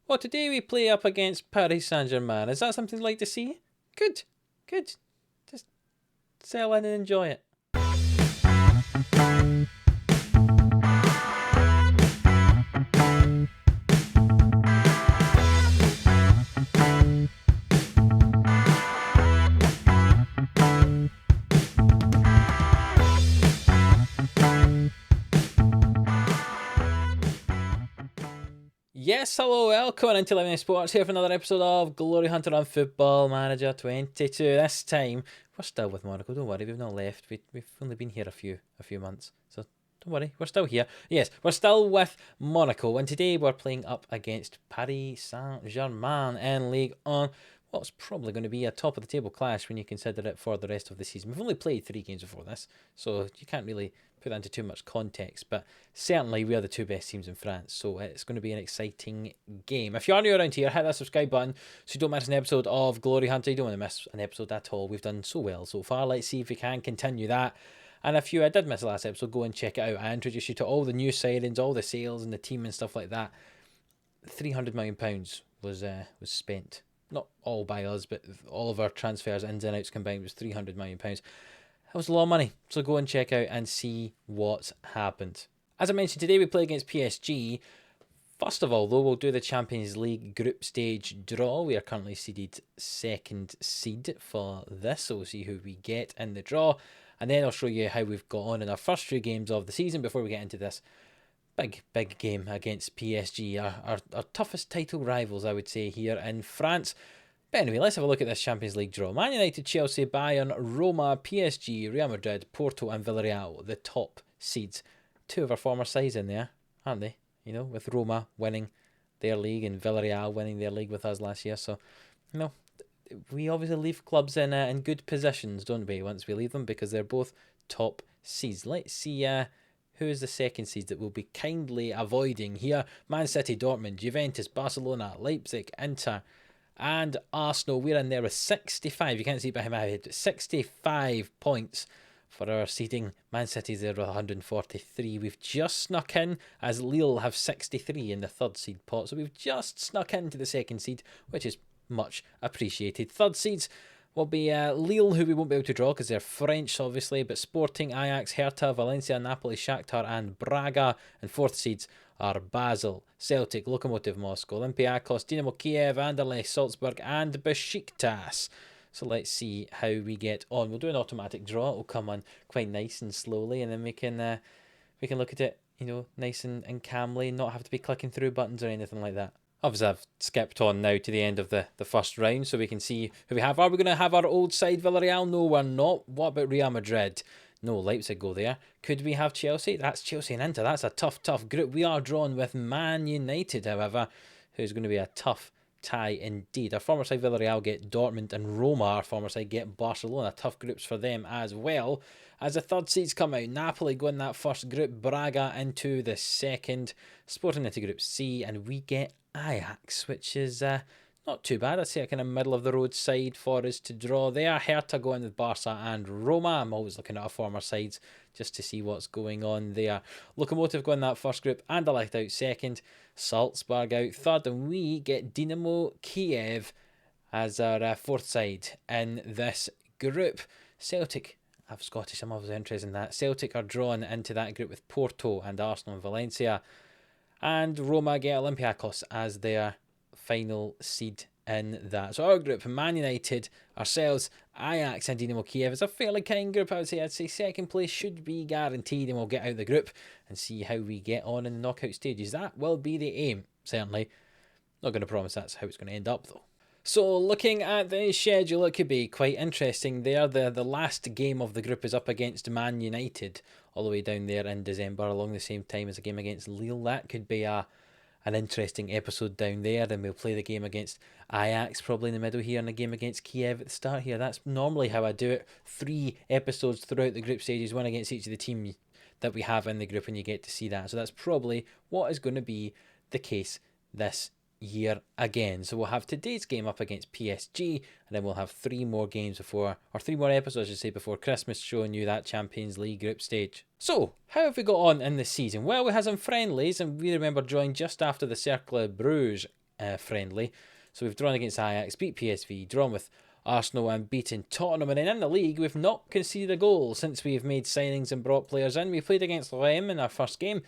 Well, today we play up against Paris Saint-Germain. Is that something you'd like to see? Good, good. Just settle in and enjoy it. Yes, hello, welcome into Living Sports here for another episode of Glory Hunter on Football Manager 22. This time, we're still with Monaco, don't worry, we've not left. We've only been here a few months, so don't worry, we're still here. Yes, we're still with Monaco, and today we're playing up against Paris Saint-Germain in League 1. What's probably going to be a top of the table clash when you consider it for the rest of the season. We've only played 3 games before this, so you can't really put that into too much context, but certainly we are the 2 best teams in France, so it's going to be an exciting game. If you are new around here, hit that subscribe button so you don't miss an episode of Glory Hunter. You don't want to miss an episode at all. We've done so well so far. Let's see if we can continue that. And if you did miss the last episode, go and check it out. I introduced you to all the new signings, all the sales and the team and stuff like that. £300 million was spent. Not all by us, but all of our transfers, ins and outs combined, was £300 million. That was a lot of money. So go and check out and see what's happened. As I mentioned, today we play against PSG. First of all, though, we'll do the Champions League group stage draw. We are currently seeded 2nd seed for this, so we'll see who we get in the draw. And then I'll show you how we've got on in our first 3 games of the season before we get into this big game against PSG, our toughest title rivals, I would say, here in France. But anyway, let's have a look at this Champions League draw. Man United, Chelsea, Bayern, Roma, PSG, Real Madrid, Porto and Villarreal, the top seeds. 2 of our former sides in there, aren't they? You know, with Roma winning their league and Villarreal winning their league with us last year. So, you know, we obviously leave clubs in good positions, don't we, once we leave them, because they're both top seeds. Let's see who is the 2nd seed that we'll be kindly avoiding here. Man City, Dortmund, Juventus, Barcelona, Leipzig, Inter and Arsenal. We're in there with 65. You can't see it behind my head. 65 points for our seeding. Man City's there with 143. We've just snuck in, as Lille have 63 in the 3rd seed pot. So we've just snuck into the 2nd seed, which is much appreciated. 3rd seeds will be Lille, who we won't be able to draw because they're French, obviously, but Sporting, Ajax, Hertha, Valencia, Napoli, Shakhtar and Braga. And 4th seeds are Basel, Celtic, Lokomotiv Moscow, Olympiacos, Dinamo Kiev, Anderlecht, Salzburg and Besiktas. So let's see how we get on. We'll do an automatic draw. It'll come on quite nice and slowly, and then we can look at it, you know, nice and calmly, and not have to be clicking through buttons or anything like that. Obviously, I've skipped on now to the end of the first round so we can see who we have. Are we going to have our old side, Villarreal? No, we're not. What about Real Madrid? No, Leipzig go there. Could we have Chelsea? That's Chelsea and Inter. That's a tough group. We are drawn with Man United, however, who's going to be a tough tie indeed. Our former side, Villarreal, get Dortmund and Roma. Our former side get Barcelona. Tough groups for them as well. As the 3rd seeds come out, Napoli go in that first group, Braga into the 2nd, Sporting into Group C, and we get Ajax, which is not too bad. I'd say a kind of middle of the road side for us to draw there. Hertha going with Barca and Roma. I'm always looking at our former sides just to see what's going on there. Lokomotiv going that first group, Anderlecht out 2nd, Salzburg out 3rd, and we get Dinamo Kiev as our 4th side in this group. Celtic, I'm Scottish, I'm obviously interested in that. Celtic are drawn into that group with Porto and Arsenal and Valencia. And Roma get Olympiacos as their final seed in that. So our group, Man United, ourselves, Ajax and Dinamo Kiev, is a fairly kind group, I would say. I'd say 2nd place should be guaranteed, and we'll get out of the group and see how we get on in the knockout stages. That will be the aim, certainly. Not going to promise that's how it's going to end up, though. So looking at the schedule, it could be quite interesting there. The last game of the group is up against Man United, all the way down there in December, along the same time as a game against Lille. That could be an interesting episode down there. Then we'll play the game against Ajax probably in the middle here, and a game against Kiev at the start here. That's normally how I do it. 3 episodes throughout the group stages, one against each of the teams that we have in the group, and you get to see that. So that's probably what is going to be the case this year again. So we'll have today's game up against PSG, and then we'll have 3 more games before, or 3 more episodes I should say, before Christmas, showing you that Champions League group stage. So how have we got on in this season? Well, we had some friendlies, and we remember drawing just after the Cercle Bruges friendly. So we've drawn against Ajax, beat PSV, drawn with Arsenal and beaten Tottenham. And then in the league, we've not conceded a goal since we've made signings and brought players in. We played against Lem in our first game.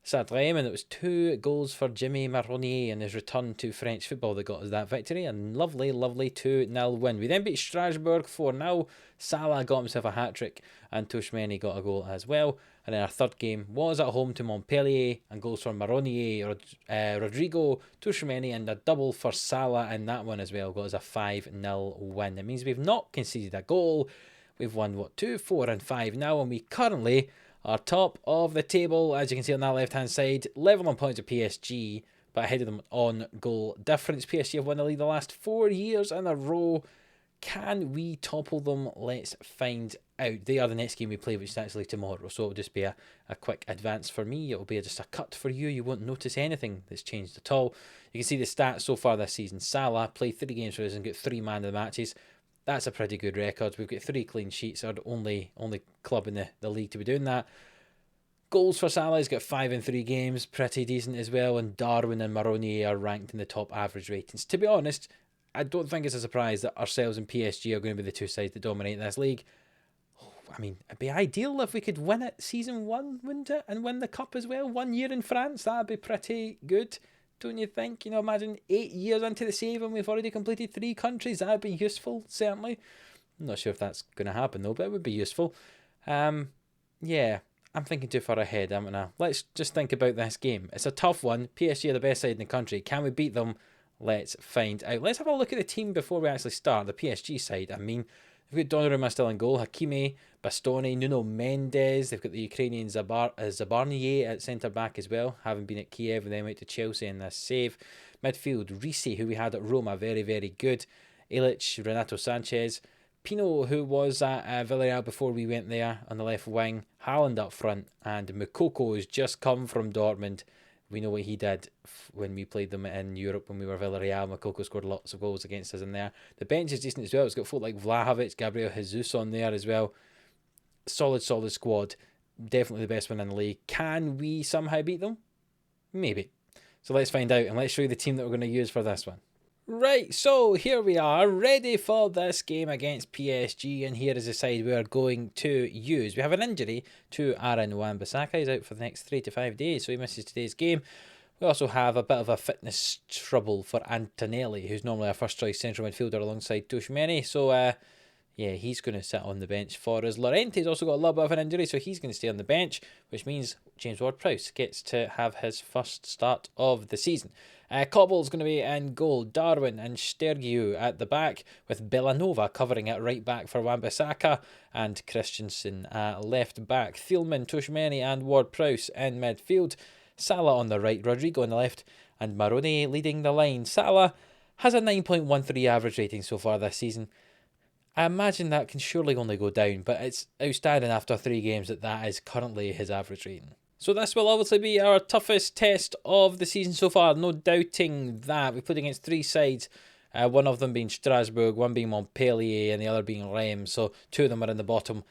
Sadly, and it was 2 goals for Jimmy Marronier in his return to French football that got us that victory. A lovely, lovely 2-0 win. We then beat Strasbourg 4-0. Salah got himself a hat-trick and Tuchmeni got a goal as well. And then our third game was at home to Montpellier, and goals for Marronier, Rodrigo, Tuchmeni, and a double for Salah in that one as well. Got us a 5-0 win. It means we've not conceded a goal. We've won, 2, 4 and 5 now, and we currently are top of the table, as you can see on that left-hand side, level on points with PSG, but ahead of them on goal difference. PSG have won the league the last 4 years in a row. Can we topple them? Let's find out. They are the next game we play, which is actually tomorrow, so it'll just be a quick advance for me. It'll be just a cut for you. You won't notice anything that's changed at all. You can see the stats so far this season. Salah played 3 games for us and got 3 man of the matches. That's a pretty good record. We've got 3 clean sheets. Our only club in the league to be doing that. Goals for Salah, he's got 5 in 3 games. Pretty decent as well. And Darwin and Marronier are ranked in the top average ratings. To be honest, I don't think it's a surprise that ourselves and PSG are going to be the 2 sides that dominate this league. I mean, it'd be ideal if we could win it season 1, wouldn't it? And win the cup as well. 1 year in France, that'd be pretty good. Don't you think? Imagine 8 years into the save and we've already completed 3 countries. That'd be useful, certainly. I'm not sure if that's going to happen though, but it would be useful. Yeah, I'm thinking too far ahead, haven't I? Let's just think about this game. It's a tough one. PSG are the best side in the country. Can we beat them? Let's find out. Let's have a look at the team before we actually start. The PSG side, they've got Donnarumma still in goal, Hakimi, Bastoni, Nuno Mendes. They've got the Ukrainian Zabarnier at centre-back as well, having been at Kiev and then went to Chelsea in this save. Midfield, Risi, who we had at Roma, very, very good. Ilic, Renato Sanchez. Pino, who was at Villarreal before we went there on the left wing. Haaland up front. And Moukoko, who's just come from Dortmund. We know what he did when we played them in Europe when we were Villarreal. Moukoko scored lots of goals against us in there. The bench is decent as well. It's got folk like Vlahovic, Gabriel Jesus on there as well. Solid squad. Definitely the best one in the league. Can we somehow beat them? Maybe. So let's find out and let's show you the team that we're going to use for this one. Right, so here we are, ready for this game against PSG, and here is the side we are going to use. We have an injury to Aaron Wan-Bissaka. He's out for the next 3 to 5 days, so he misses today's game. We also have a bit of a fitness trouble for Antonelli, who's normally our first choice central midfielder alongside Tuchmeni. So, yeah, he's going to sit on the bench for us. Llorente's also got a little bit of an injury, so he's going to stay on the bench, which means James Ward-Prowse gets to have his first start of the season. Cobble's going to be in goal. Darwin and Stergiou at the back, with Belanova covering at right back for Wan-Bissaka, and Christensen at left back. Thielmann, Tuchmeni and Ward-Prowse in midfield. Salah on the right, Rodrigo on the left, and Marronier leading the line. Salah has a 9.13 average rating so far this season. I imagine that can surely only go down, but it's outstanding after 3 games that is currently his average rating. So this will obviously be our toughest test of the season so far, no doubting that. We played against 3 sides, one of them being Strasbourg, one being Montpellier, and the other being Reims. So 2 of them are in the bottom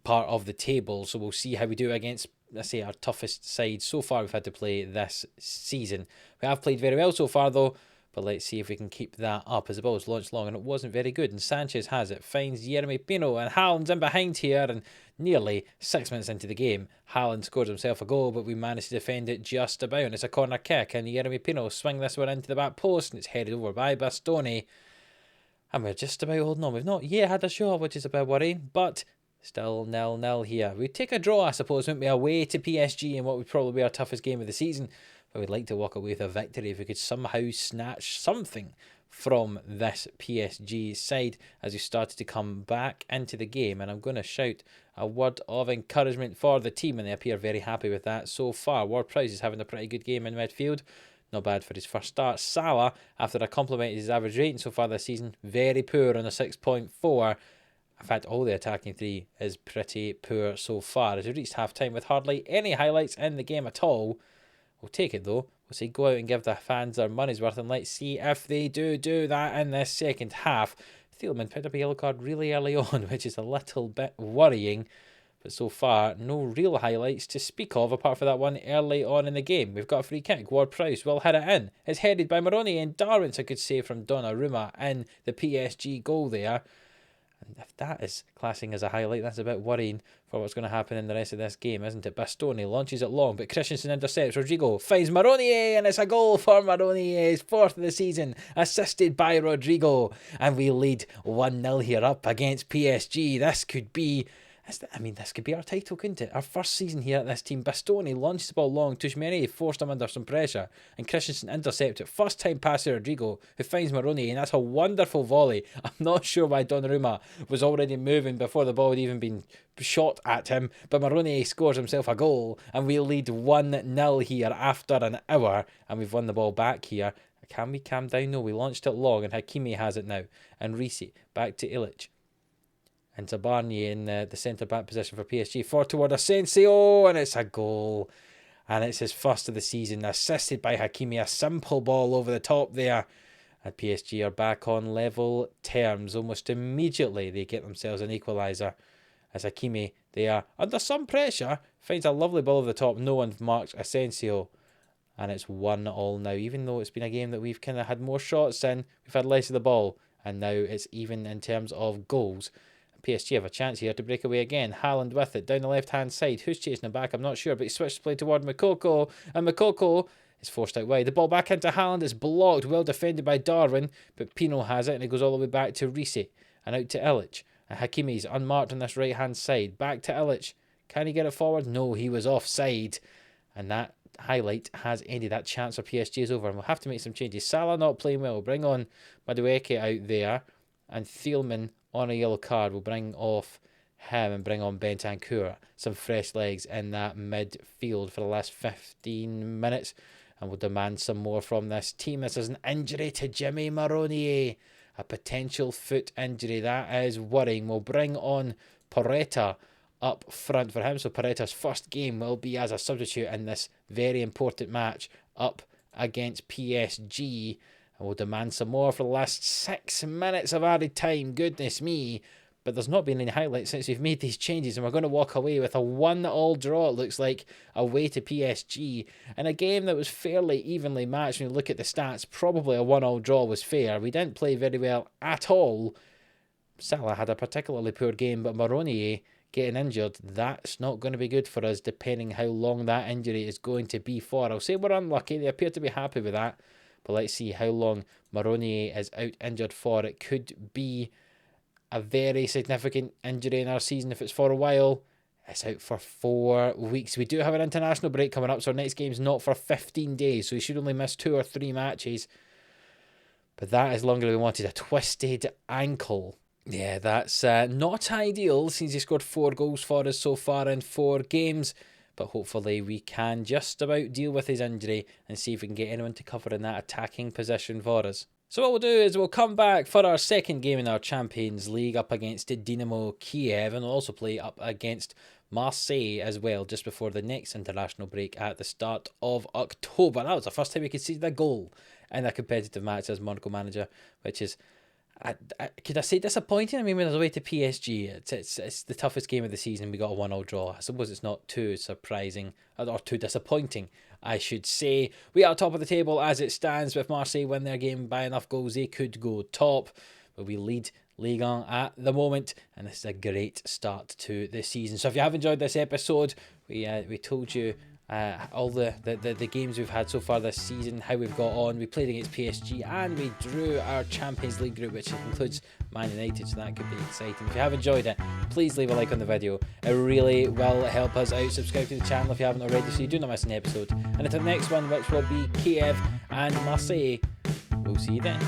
part of the table. So we'll see how we do against, let's say, our toughest side so far we've had to play this season. We have played very well so far though, but let's see if we can keep that up, as the ball was launched long and it wasn't very good. And Sanchez has it, finds Jeremy Pino, and Haaland's in behind here, and nearly 6 minutes into the game, Haaland scores himself a goal, but we managed to defend it just about. And it's a corner kick, and Jeremy Pino swing this one into the back post, and it's headed over by Bastoni. And we're just about holding on. We've not yet had a shot, which is a bit worrying, but still 0-0 here. We'd take a draw, I suppose, wouldn't we, away to PSG in what would probably be our toughest game of the season. But we'd like to walk away with a victory if we could somehow snatch something from this PSG side as we started to come back into the game. And I'm going to shout a word of encouragement for the team, and they appear very happy with that so far. Ward-Prowse is having a pretty good game in midfield. Not bad for his first start. Salah, after I complimented his average rating so far this season, very poor on a 6.4. In fact, all the attacking 3 is pretty poor so far, as we reached half-time with hardly any highlights in the game at all. We'll take it though. We'll say go out and give the fans their money's worth, and let's see if they do that in this second half. Thielmann picked up a yellow card really early on, which is a little bit worrying. But But so far, no real highlights to speak of apart from that one early on in the game. We've got a free kick. Ward-Prowse will hit it in. It's headed by Maroney and Darwin's a good save from Donnarumma in the PSG goal there. And if that is classing as a highlight, that's a bit worrying for what's going to happen in the rest of this game, isn't it? Bastoni launches it long, but Christensen intercepts. Rodrigo finds Maroney, and it's a goal for Maroney. His 4th of the season, assisted by Rodrigo. And we lead 1-0 here up against PSG. This could be... this could be our title, couldn't it? Our first season here at this team. Bastoni launched the ball long. Tushmeri forced him under some pressure. And Christensen intercepted. First time pass to Rodrigo, who finds Maroney. And that's a wonderful volley. I'm not sure why Donnarumma was already moving before the ball had even been shot at him. But Maroney scores himself a goal. And we lead 1-0 here after an hour. And we've won the ball back here. Can we calm down? No, we launched it long. And Hakimi has it now. And Reese back to Ilic. And Tabarni in the centre-back position for PSG. Forward toward Asensio, and it's a goal. And it's his first of the season, assisted by Hakimi. A simple ball over the top there. And PSG are back on level terms. Almost immediately they get themselves an equaliser. As Hakimi, they are under some pressure, finds a lovely ball over the top. No one marks Asensio. And it's 1-1 now. Even though it's been a game that we've kind of had more shots in, we've had less of the ball. And now it's even in terms of goals. PSG have a chance here to break away again. Haaland with it down the left-hand side. Who's chasing him back? I'm not sure, but he switched play toward Moukoko, and Moukoko is forced out wide. The ball back into Haaland. It's blocked. Well defended by Darwin, but Pino has it, and it goes all the way back to Reese and out to Ilic. And Hakimi's unmarked on this right-hand side. Back to Ilic. Can he get it forward? No, he was offside. And that highlight has ended. That chance for PSG is over, and we'll have to make some changes. Salah not playing well. Bring on Madueke out there, and Thielman on a yellow card. Will bring off him and bring on Bentancur. Some fresh legs in that midfield for the last 15 minutes. And we'll demand some more from this team. This is an injury to Jimmy Maroney. A potential foot injury. That is worrying. We'll bring on Porretta up front for him. So Paretta's first game will be as a substitute in this very important match up against PSG. And we'll demand some more for the last 6 minutes of added time. Goodness me. But there's not been any highlights since we've made these changes, and we're going to walk away with a 1-1 draw, it looks like, away to PSG. In a game that was fairly evenly matched, when you look at the stats, probably a 1-1 draw was fair. We didn't play very well at all. Salah had a particularly poor game, but Maroney getting injured, that's not going to be good for us, depending how long that injury is going to be for. I'll say we're unlucky. They appear to be happy with that. But let's see how long Maroney is out injured for. It could be a very significant injury in our season if it's for a while. It's out for 4 weeks. We do have an international break coming up, so our next game's not for 15 days, so we should only miss 2 or 3 matches. But that is longer than we wanted. A twisted ankle. Yeah, that's not ideal since he scored 4 goals for us so far in 4 games. But hopefully we can just about deal with his injury and see if we can get anyone to cover in that attacking position for us. So what we'll do is we'll come back for our second game in our Champions League up against Dynamo Kiev, and we'll also play up against Marseille as well just before the next international break at the start of October. That was the first time we could see the goal in a competitive match as Monaco manager, which is, could I say disappointing? I mean, when I was away to PSG, it's the toughest game of the season. We got a 1-0 draw. I suppose it's not too surprising, or too disappointing, I should say. We are top of the table as it stands. With Marseille win their game by enough goals, they could go top. But we lead Ligue 1 at the moment, and this is a great start to the season. So if you have enjoyed this episode, we told you all the games we've had so far this season, how we've got on. We played against PSG and we drew our Champions League group, which includes Man United, so that could be exciting. If you have enjoyed it, please leave a like on the video. It really will help us out. Subscribe to the channel if you haven't already, so you do not miss an episode. And until the next one, which will be Kiev and Marseille, we'll see you then.